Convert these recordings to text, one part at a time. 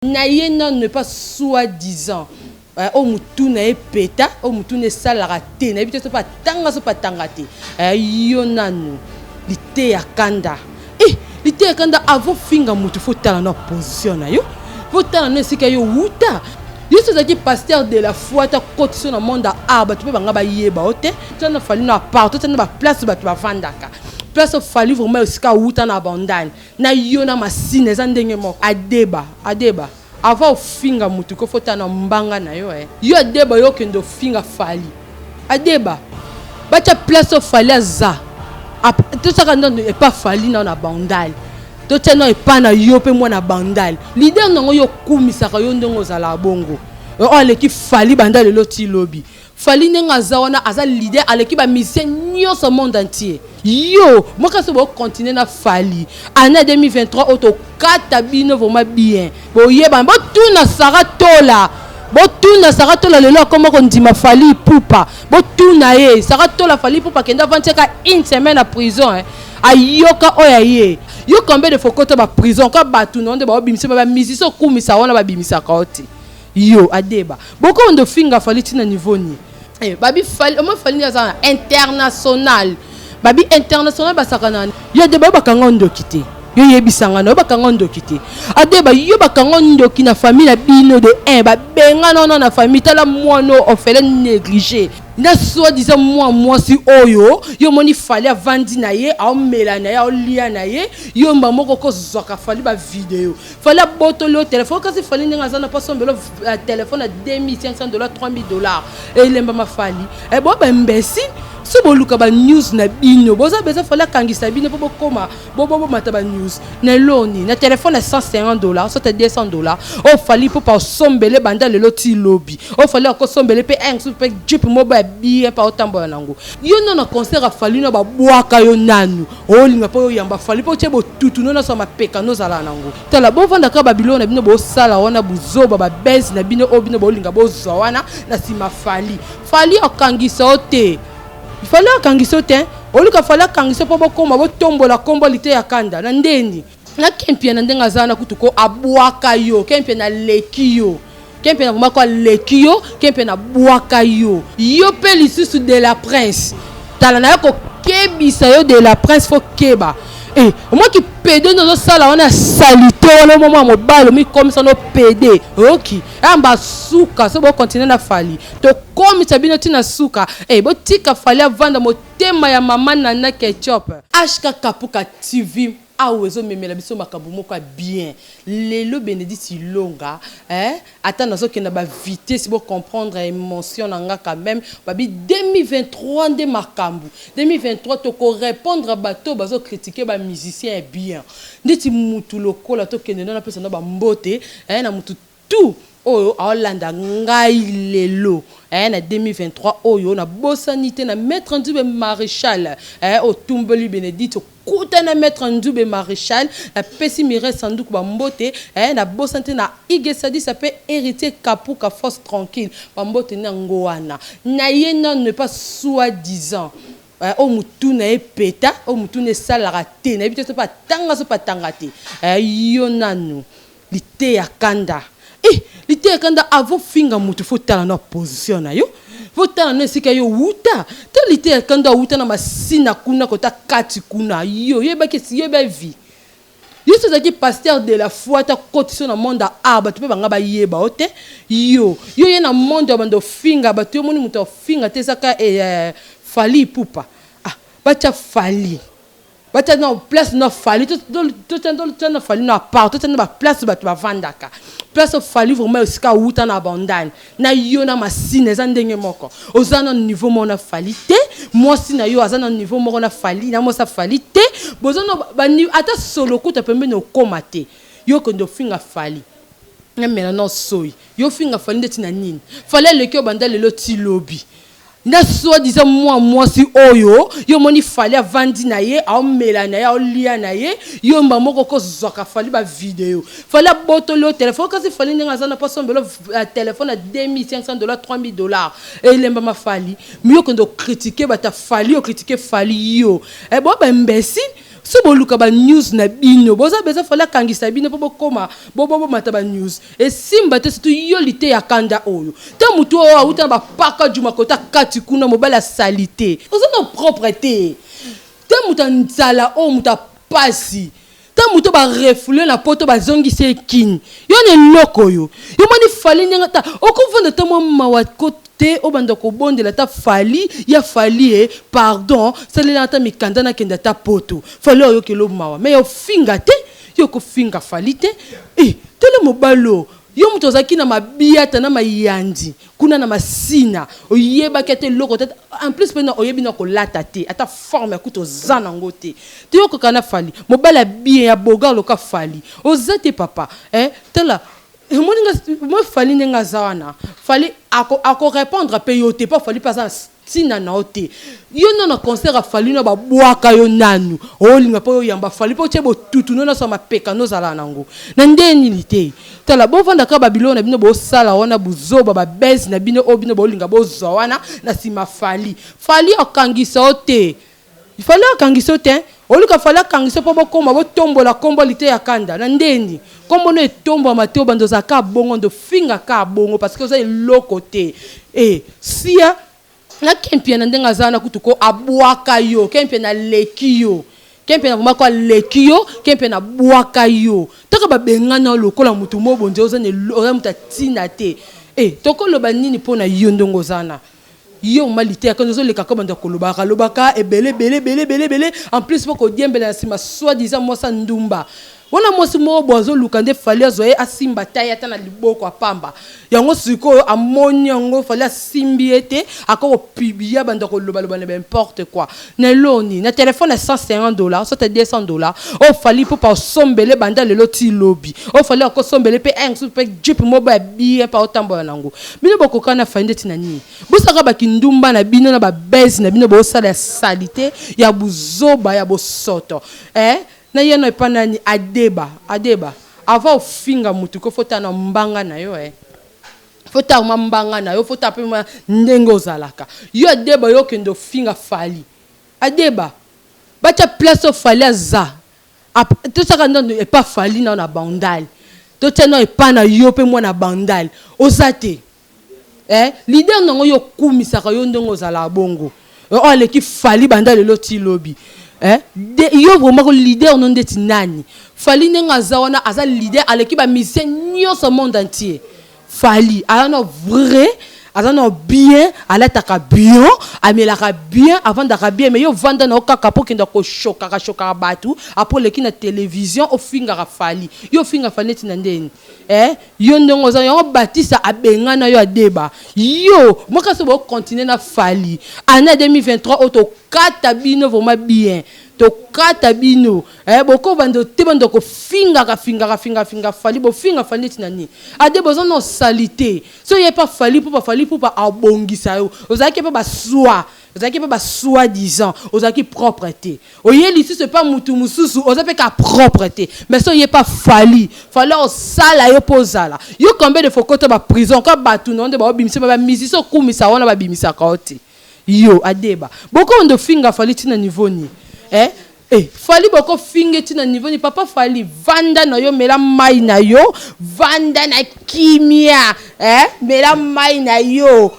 Naïena ne pas soi-disant. Au moutou na péta, au moutou ne salarate, na bité pas tanga so pas tangate. Yonanu, l'ité ya kanda. L'ité ya kanda avant finga moutou faut tala na position na yo. Faut tala na sika yo wuta. Yo so zaki pasteur de la foi ta côté sur le monde a ba tu peux banga ba yeba ote. Tu na fallu na part, tu na ba place ba tu ba vandaka. Place fallu vraiment sika wuta na bandane. Na yona masine zandenge moko. Adeba. Avant finga mutu ko fota na mbanga na yo yo adeba yo kendo finga fali adeba bacha place fali za tout ça quand est pas fali na bandal tout ça non est pas na yo pe moi na bandal leader non yo kumisa ka yo ndongo za la bongo o leki fali bandal loti lobby fali nenga za wana aza leader aleki ba mission nyonso monde entier yo moi quand ça va continuer na fali année 2023 auto kata bino vraiment bien boyeba bo tuna saratola lelo comment on dit ma fali poupa bo tuna ye saratola fali poupa kenda vanteka une semaine à prison ayoka oyaye yo combien de fois côté ba prison ka batu non de ba bimisa ba misiso kumisa wana ba bimisa kaoti yo adeba boko on de finga fali tina niveau ni babi fali o mo fali za international babi international basakana yo de ba bakanga ndokite yo yebisanga no bakanga ndokite adeba yo bakanga ndoki na famille bino de ba benga non na famille tala mono orphelin négligé na soi disant moi si oyo yo moni fali avandi na ye a mela na ye a lia na ye yo mbamoko ko zoka fali ba vidéo fali botolo téléphone kasi fali ninga za na pas sombelo téléphone à $2500 $3000 et lemba ma fali bo ba imbécile si vous luka ba news na bino boza beza fala kangisa bino po koma bo mata ba news na loni na téléphone à $150 soit $200 o fali po pa sombele banda le loti lobby o fali ko sombele pe un super jeep mobile bien pa otambo nango yo non na concert a fali na ba bwaka yo nanu o linga po yo yamba fali po chebo tutu no na so mapeka no zala nango tala bo vanda ka Babylone bino bo sala wana buzoba ba base na bino o bino bo linga bo zawana na sima fali o kangisa ote il fallait kangisote oluka fallait kangiso po bokoma botombola kombo lite ya kanda na ndeni na kempia na ndenga zana kutuko abwaka yo kempia na lekiyo kempia na vraiment kwa lekiyo kempia na bwaka yo pe lisusu de la prince tala na ko kebisa yo de la prince fo keba moi qui pédé dans sala on a salité wala moment mobile mi comme ça no pédé OK amba suka so bo continuer na fali to comme ça bino tina suka bo tika fali avanda motema ya mama na ketchup HK Kapuka TV awezo memela biso makabu moko bien lelo Bénédicte Ilonga attends nazo kenda ba vitesse pour comprendre émotion nanga quand même babi 2023 de makambu 2023 to ko répondre bato bazo critiquer ba musicien bien nditi mutu lokola to kenda na pesa na ba mbote na mutu tout oyo Hollanda ngai lelo na 2023 oyo na bosanité na maître Ndube Maréchal au Tumbeli Bénédicte kuta na maître Ndube Maréchal na pesi mire sanduku ba mbote na bosanité na igesadi ça peut hériter Kapuka force tranquille ba mbote na ngoana na yena ne pas soi-disant au moutou na péta au moutou ne salarate na bité pas tanga so pas tangate yonanu l'ité ya kanda l'ité kanda avant finga mutu faut tala na position na yo faut tala na sika yo wuta to l'ité kanda wuta na masina kuna kota kati kuna yo yeba kesi yeba vie yo so zaki pasteur de la foi ta côté sur le monde a ba tu peux banga ba yeba ote yo ye na monde bando finga ba tu moni mutu finga te saka fali poupa bacha fali bata na place na fali tout na fali na part tout na place ba tu ba vandaka place fali vraiment sika wuta na bandane na yo na masine za ndenge moko ozana niveau mona fali te moi si na yo azana niveau moko na fali na mo sa fali te bozana ata solo kuta pembe no komate yo kondo finga fali na mena no soyi yo finga fali ndeti na nini fallait le kyo bandale lo ti lobby na soi disant moi si oyo yo moni fali avandi na ye a mela na ye a lia na ye yo mbamoko ko zoka fali ba vidéo fali botolo téléphone kasi fali ninga za na pas sombelo téléphone à $2500 $3000 et lemba ma fali mi yo kondo critiquer ba ta fali yo critiquer fali yo bo ba imbécile si boluka ba news na bino boza beza fala kangisa bino po koma bobo mata ba news et simba te surtout yo lite ya kanda oyo ta mutu o uta ba paka juma kota kati kuna mobala salité oza no propreté ta muta nzala o muta pasi ta mutu ba refouler la poto ba zongi se kin yo ne loko yo mani fali ngata okovanda ta mawa te obanda ko bonde la ta fali ya fali pardon sele na ta mikanda na kenda ta poto fali oyo ke lo mawa mais yo finga te yo ko finga fali te tele mobalo yo muto zaki na mabiata na mayandi kuna na masina oyeba kete loko te en plus pena oyebi na ko lata te ata forme ya kuto zana ngote te yo ko kana fali mobala bien ya boga loka fali ozate papa tela moi fallait n'enga zawana fallait ako répondre à payoter pas fallait pas ça tina na ote yo non concert a fallu na ba boaka yo nanu olinga po yo yamba fallait pas tebo tutu no na so mapeka no zala nango na ndeni lité tala bo vanda ka babilo na bino bo sala wana buzoba ba base na bino obino bo linga bo zawana na sima fali akangisa ote il fallait akangisa ote olika fala kangisa po bokoma bo tombola kombo lité ya kanda na ndeni kombo no etombo mateo bandoza ka bongo ndo finga ka bongo parce que ça est lokote sia na kempia na ndenga zana kutuko abwaka yo kempia na lekio kempia na bomako lekio kempia na bwaka yo taka babengana lokola mutu mo bonje ozane oza mutatina te toko loba nini pona yo ndongo zana yo malité quand nous les kakoma de lobaka ebele belé en plus pour ko diembele na sima soit disant moi ça ndumba wana mosi mo bozo lukande fali azoe asimba taya tana liboko apamba yango siko amoni yango fali asimbi ete akoko pibia banda ko loba n'importe quoi na loni na téléphone à $150 soit à $200 o fali pour pas sombele banda le loti lobby o fali ko sombele pe un super jeep mobile bien pa otambo nango bino boko kana fande tinani busaka ba kindumba na bino na ba base na bino bo sala salité ya buzoba ya bosoto na yeno epana ni adeba avant ofinga mutu ko fota na mbanga na yo fota mbanga na yo fota pe ndenge ozalaka yo adeba yo kendo finga fali adeba bacha place o fali aza to saka ndo e pas fali na bandal to teno epana yo pe mwana bandal ozate leader nango yo kumisaka yo ndenge ozala bongo o leki fali bandal loti lobby yo vraiment leader non de tinani fali nenga zawana aza leader aleki ba musicien nyonso monde entier fali alano vrai alano bien alataka bien amelaka bien avant d'aka bien mais yo vanda na okaka po kenda ko choka batu après leki na télévision o finga fali yo finga fali tinandeni yo ndongo za yo batisa abengana yo adeba yo moka so bo continuer na fali année 2023 auto kata bino vraiment bien to kata bino boko bando te bando ko finga fali bo finga fali tinani ade besoin no salité so y a pas fali pour pas abongisa yo ozaki pas ba soi disant ozaki propreté oyeli si c'est pas mutu mususu ozape ka propreté mais so y a pas fali o sala yo pozala yo combien de fois côté ba prison ka batu non de ba bimisa ba misi so kumisa wana ba bimisa ka oti yo adeba boko ndo finga fali tina niveau ni fali boko finge tina niveau ni papa fali vanda na yo mela mai na yo vanda na kimia mela mai na yo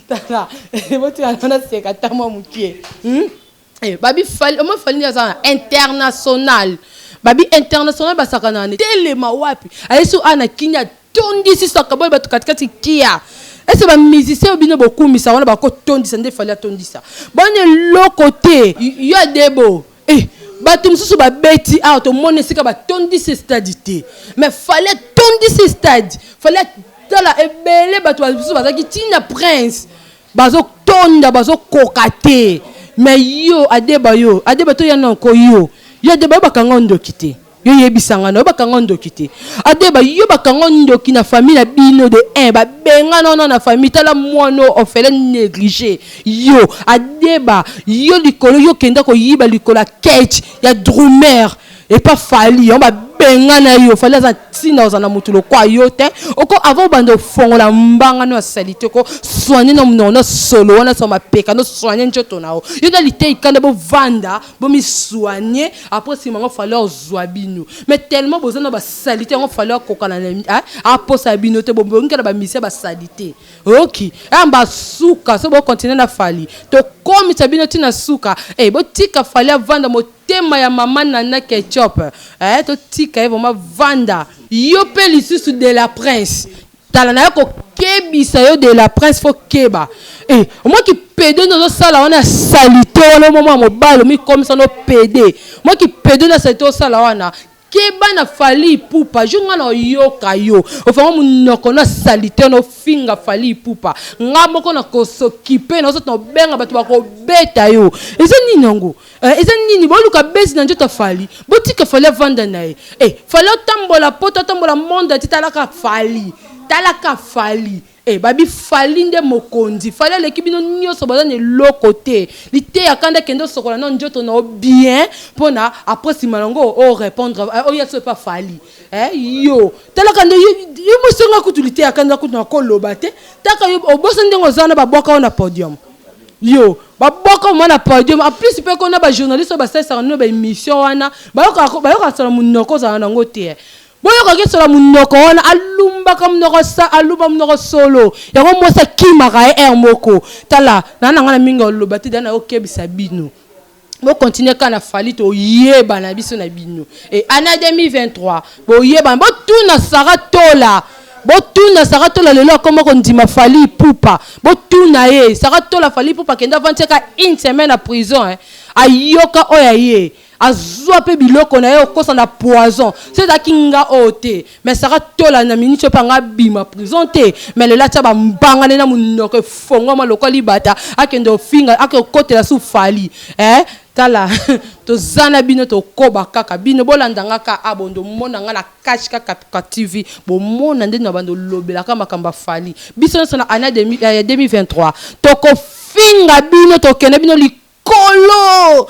tala boti ana seka tamo mukie babi fali o mo fali na za international babi international basakana ni telema wapi ayesu ana kinya tondi si sakaboy batu katikati kia est-ce que musicien bino beaucoup misa wana ba ko tondisa nde fali atondisa bone lokote yo debo batu mususu ba beti to mone sika ba tondisa stade te mais fallait tondisa stade fallait tala ebele batu mususu bazaki tina prince bazo tonda bazo kokate mais yo adeba to yana ko yo deba ba kangondo kite yo yebisanga no bakanga ndokite adeba yo bakanga ndoki na famille na bino de ba benga non na famille tala mono ofele négligé yo adeba yo likolo yo kenda ko yiba likola cage ya drummer et pas fali on va bengana yo fali za tina ozana mutulo kwa yote oko avant bando fongola mbanga no salite ko soigner no solo wana so mapeka no soigner njoto nao yo na lité ikanda bo vanda bo mi soigner après si mango fali ozwa bino mais tellement bozana ba salite on fali kokana na après sa bino te bo ngela ba mission ba salite OK amba suka so bo continuer na fali to comme ta bino tina suka bo tika fali vanda mo tema ya mama nana ketchup to tika vraiment vanda yo pe lisusu de la prince tala na ko kebisa yo de la prince fo keba moi qui pédé dans sala wana salite wana moment mobalo mi comme ça no pédé moi qui pédé na salite sala wana keba na fali pupa junga na yoka yo ofanga munoko na salite no finga fali pupa ngamoko na kosokipe na soto benga batu bako beta yo eza nini ngo eza nini boluka besi na njota fali botika fali vanda na fali tambola poto tambola monde titalaka fali talaka fali babi fali nde mokonzi fali leki bino nyoso bazane lokote lité yakanda kendo sokola non njoto na bien pona après si malongo o répondre o yeso pas fali yo talaka nde yo mosenga kutu lité yakanda kutu na koloba te taka yo obosa ndengo zana ba boka na podium yo ba boka mo na podium en plus pe ko na ba journaliste ba sesa no ba émission wana ba yo sala munoko za na ngote boyo ka sola munoko wana alumba comme noko sa aluba munoko solo yango mosa kimaka moko tala nana ngana minga lobati dana okebisa bino bo continuer kana fali to yeba na biso na bino année 2023 bo yeba bo tuna saratola lelo comme ko ndima fali pupa bo tuna saratola fali pupa kenda vanteka une semaine à prison ayoka oyaye azwa pe biloko na yo kosa na poison c'est da kinga ote mais ça tola na minute pa nga bima prison te mais le lacha ba mbanga na munoko fongo ma lokoli bata akendo finga akokotela su fali tala to zana bino to koba kaka bino bolandanga ka abondo mona nga na cash kaka TV bo mona ndena bando lobela kama kamba fali biso na année 2023 to ko finga bino to kene bino likolo